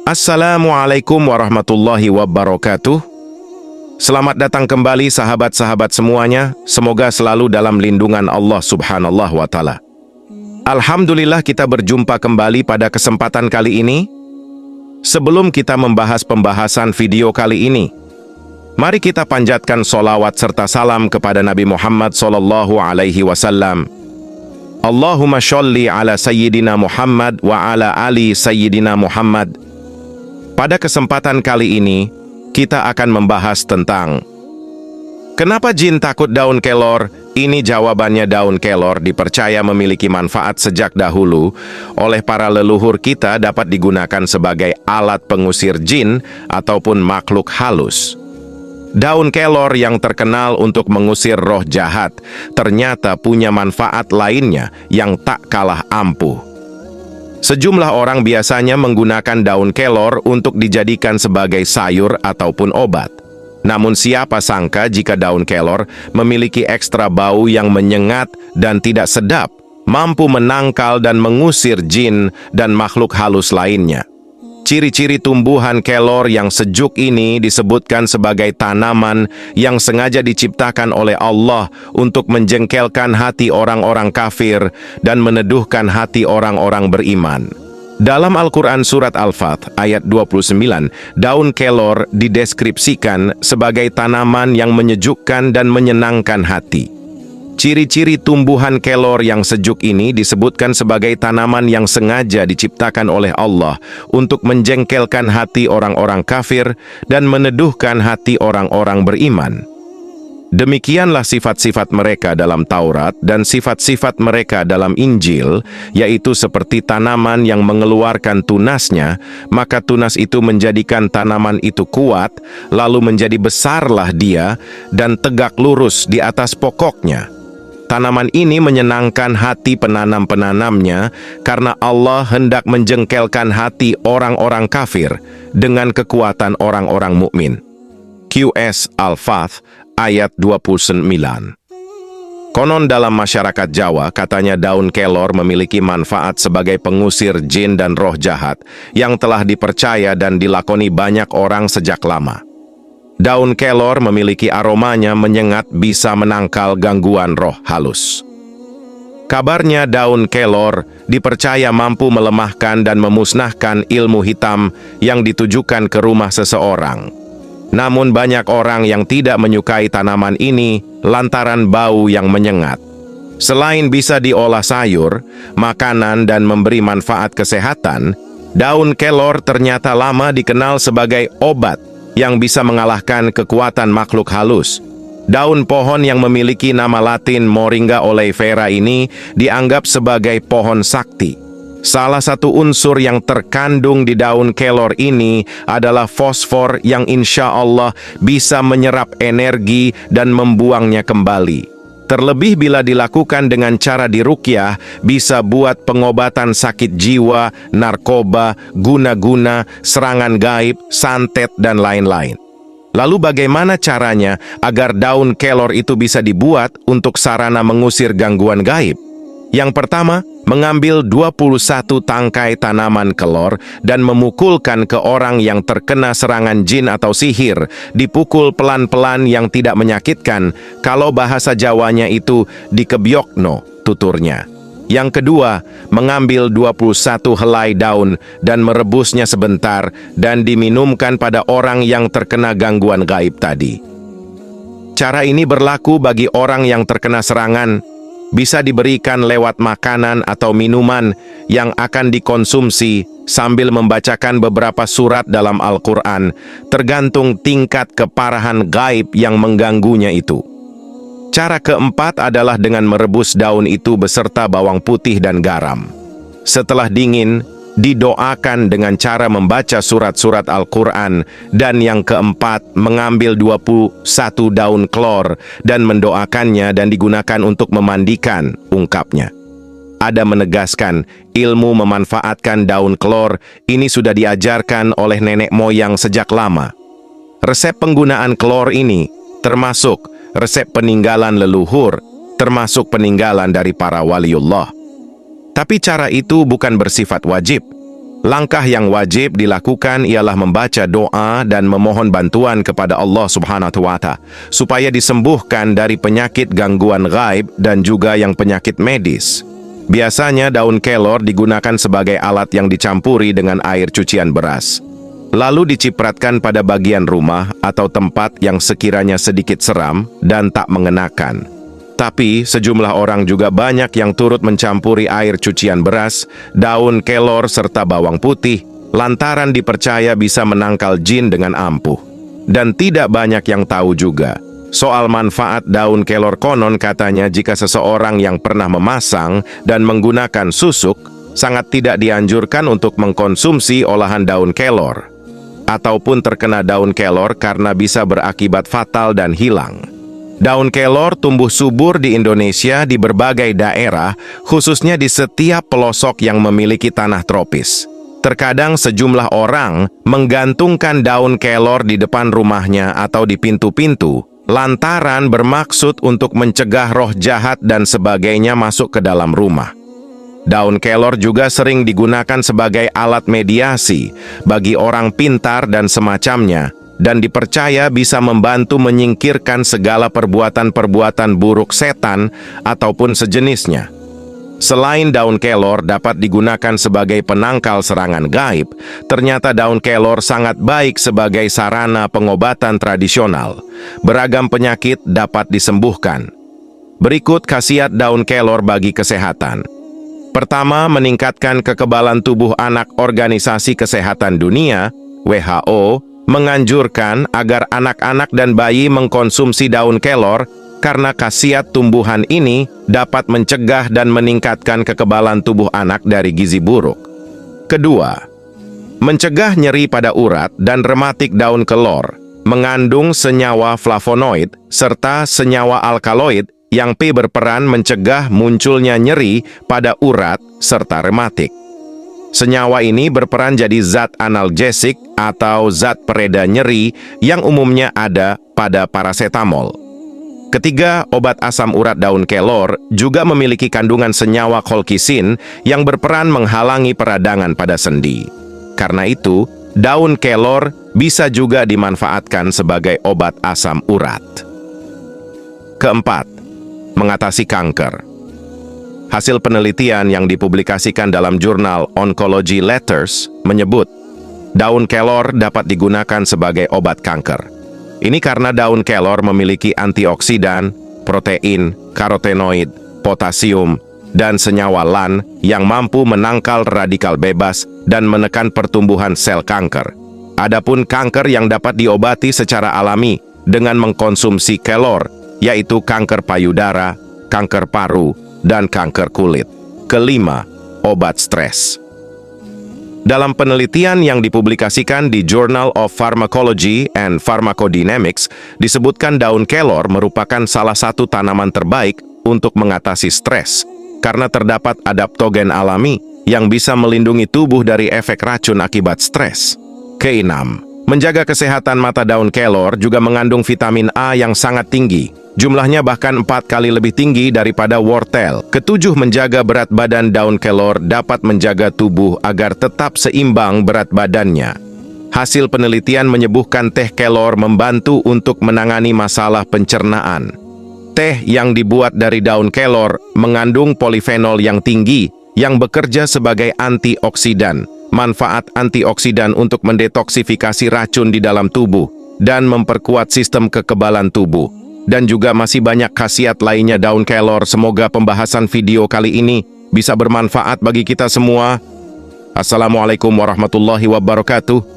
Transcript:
Assalamualaikum warahmatullahi wabarakatuh. Selamat datang kembali sahabat-sahabat semuanya. Semoga selalu dalam lindungan Allah subhanahu wa ta'ala. Alhamdulillah kita berjumpa kembali pada kesempatan kali ini. Sebelum kita membahas pembahasan video kali ini, mari kita panjatkan solawat serta salam kepada Nabi Muhammad SAW. Allahumma sholli ala Sayyidina Muhammad wa ala ali Sayyidina Muhammad. Pada kesempatan kali ini, kita akan membahas tentang kenapa jin takut daun kelor. Ini jawabannya. Daun kelor dipercaya memiliki manfaat sejak dahulu oleh para leluhur kita, dapat digunakan sebagai alat pengusir jin ataupun makhluk halus. Daun kelor yang terkenal untuk mengusir roh jahat ternyata punya manfaat lainnya yang tak kalah ampuh. Sejumlah orang biasanya menggunakan daun kelor untuk dijadikan sebagai sayur ataupun obat. Namun siapa sangka jika daun kelor memiliki ekstra bau yang menyengat dan tidak sedap, mampu menangkal dan mengusir jin dan makhluk halus lainnya. Ciri-ciri tumbuhan kelor yang sejuk ini disebutkan sebagai tanaman yang sengaja diciptakan oleh Allah untuk menjengkelkan hati orang-orang kafir dan meneduhkan hati orang-orang beriman. Dalam Al-Quran Surat Al-Fath ayat 29, daun kelor dideskripsikan sebagai tanaman yang menyejukkan dan menyenangkan hati. Ciri-ciri tumbuhan kelor yang sejuk ini disebutkan sebagai tanaman yang sengaja diciptakan oleh Allah untuk menjengkelkan hati orang-orang kafir dan meneduhkan hati orang-orang beriman. Demikianlah sifat-sifat mereka dalam Taurat dan sifat-sifat mereka dalam Injil, yaitu seperti tanaman yang mengeluarkan tunasnya, maka tunas itu menjadikan tanaman itu kuat, lalu menjadi besarlah dia dan tegak lurus di atas pokoknya. Tanaman ini menyenangkan hati penanam-penanamnya karena Allah hendak menjengkelkan hati orang-orang kafir dengan kekuatan orang-orang mukmin. QS Al-Fath ayat 29. Konon dalam masyarakat Jawa, katanya daun kelor memiliki manfaat sebagai pengusir jin dan roh jahat yang telah dipercaya dan dilakoni banyak orang sejak lama. Daun kelor memiliki aromanya menyengat, bisa menangkal gangguan roh halus. Kabarnya daun kelor dipercaya mampu melemahkan dan memusnahkan ilmu hitam yang ditujukan ke rumah seseorang. Namun banyak orang yang tidak menyukai tanaman ini lantaran bau yang menyengat. Selain bisa diolah sayur, makanan dan memberi manfaat kesehatan, daun kelor ternyata lama dikenal sebagai obat yang bisa mengalahkan kekuatan makhluk halus. Daun pohon yang memiliki nama Latin Moringa oleifera ini dianggap sebagai pohon sakti. Salah satu unsur yang terkandung di daun kelor ini adalah fosfor yang insya Allah bisa menyerap energi dan membuangnya kembali. Terlebih bila dilakukan dengan cara diruqyah, bisa buat pengobatan sakit jiwa, narkoba, guna-guna, serangan gaib, santet, dan lain-lain. Lalu bagaimana caranya agar daun kelor itu bisa dibuat untuk sarana mengusir gangguan gaib? Yang pertama, mengambil 21 tangkai tanaman kelor dan memukulkan ke orang yang terkena serangan jin atau sihir. Dipukul pelan-pelan yang tidak menyakitkan, kalau bahasa Jawanya itu dikebyokno tuturnya. Yang kedua, mengambil 21 helai daun dan merebusnya sebentar dan diminumkan pada orang yang terkena gangguan gaib tadi. Cara ini berlaku bagi orang yang terkena serangan, bisa diberikan lewat makanan atau minuman yang akan dikonsumsi sambil membacakan beberapa surat dalam Al-Quran, tergantung tingkat keparahan gaib yang mengganggunya itu. Cara keempat adalah dengan merebus daun itu beserta bawang putih dan garam. Setelah dingin, didoakan dengan cara membaca surat-surat Al-Quran, dan yang keempat, mengambil 21 daun kelor dan mendoakannya dan digunakan untuk memandikan, ungkapnya. Ada menegaskan, ilmu memanfaatkan daun kelor ini sudah diajarkan oleh nenek moyang sejak lama. Resep penggunaan kelor ini termasuk resep peninggalan leluhur, termasuk peninggalan dari para waliullah. Tapi cara itu bukan bersifat wajib. Langkah yang wajib dilakukan ialah membaca doa dan memohon bantuan kepada Allah Subhanahu wa Ta'ala supaya disembuhkan dari penyakit gangguan gaib dan juga yang penyakit medis. Biasanya daun kelor digunakan sebagai alat yang dicampuri dengan air cucian beras, lalu dicipratkan pada bagian rumah atau tempat yang sekiranya sedikit seram dan tak mengenakan. Tapi, sejumlah orang juga banyak yang turut mencampuri air cucian beras, daun kelor serta bawang putih, lantaran dipercaya bisa menangkal jin dengan ampuh. Dan tidak banyak yang tahu juga soal manfaat daun kelor. Konon katanya jika seseorang yang pernah memasang dan menggunakan susuk, sangat tidak dianjurkan untuk mengkonsumsi olahan daun kelor, ataupun terkena daun kelor karena bisa berakibat fatal dan hilang. Daun kelor tumbuh subur di Indonesia di berbagai daerah, khususnya di setiap pelosok yang memiliki tanah tropis. Terkadang sejumlah orang menggantungkan daun kelor di depan rumahnya atau di pintu-pintu, lantaran bermaksud untuk mencegah roh jahat dan sebagainya masuk ke dalam rumah. Daun kelor juga sering digunakan sebagai alat mediasi bagi orang pintar dan semacamnya, dan dipercaya bisa membantu menyingkirkan segala perbuatan-perbuatan buruk setan ataupun sejenisnya. Selain daun kelor dapat digunakan sebagai penangkal serangan gaib, ternyata daun kelor sangat baik sebagai sarana pengobatan tradisional. Beragam penyakit dapat disembuhkan. Berikut khasiat daun kelor bagi kesehatan. Pertama, meningkatkan kekebalan tubuh anak. Organisasi Kesehatan Dunia, WHO, menganjurkan agar anak-anak dan bayi mengkonsumsi daun kelor karena khasiat tumbuhan ini dapat mencegah dan meningkatkan kekebalan tubuh anak dari gizi buruk. Kedua, mencegah nyeri pada urat dan rematik. Daun kelor mengandung senyawa flavonoid serta senyawa alkaloid yang berperan mencegah munculnya nyeri pada urat serta rematik. Senyawa ini berperan jadi zat analgesik atau zat pereda nyeri yang umumnya ada pada parasetamol. Ketiga, obat asam urat. Daun kelor juga memiliki kandungan senyawa kolkisin yang berperan menghalangi peradangan pada sendi. Karena itu, daun kelor bisa juga dimanfaatkan sebagai obat asam urat. Keempat, mengatasi kanker. Hasil penelitian yang dipublikasikan dalam jurnal Oncology Letters menyebut daun kelor dapat digunakan sebagai obat kanker. Ini karena daun kelor memiliki antioksidan, protein, karotenoid, potasium, dan senyawa LAN yang mampu menangkal radikal bebas dan menekan pertumbuhan sel kanker. Adapun kanker yang dapat diobati secara alami dengan mengkonsumsi kelor, yaitu kanker payudara, kanker paru, dan kanker kulit. Kelima, obat stres. Dalam penelitian yang dipublikasikan di Journal of Pharmacology and Pharmacodynamics, disebutkan daun kelor merupakan salah satu tanaman terbaik untuk mengatasi stres, karena terdapat adaptogen alami yang bisa melindungi tubuh dari efek racun akibat stres. Keenam, menjaga kesehatan mata. Daun kelor juga mengandung vitamin A yang sangat tinggi. Jumlahnya bahkan 4 kali lebih tinggi daripada wortel. Ketujuh, menjaga berat badan. Daun kelor dapat menjaga tubuh agar tetap seimbang berat badannya. Hasil penelitian menyebutkan teh kelor membantu untuk menangani masalah pencernaan. Teh yang dibuat dari daun kelor mengandung polifenol yang tinggi yang bekerja sebagai antioksidan. Manfaat antioksidan untuk mendetoksifikasi racun di dalam tubuh dan memperkuat sistem kekebalan tubuh. Dan juga masih banyak khasiat lainnya daun kelor. Semoga pembahasan video kali ini bisa bermanfaat bagi kita semua. Assalamualaikum warahmatullahi wabarakatuh.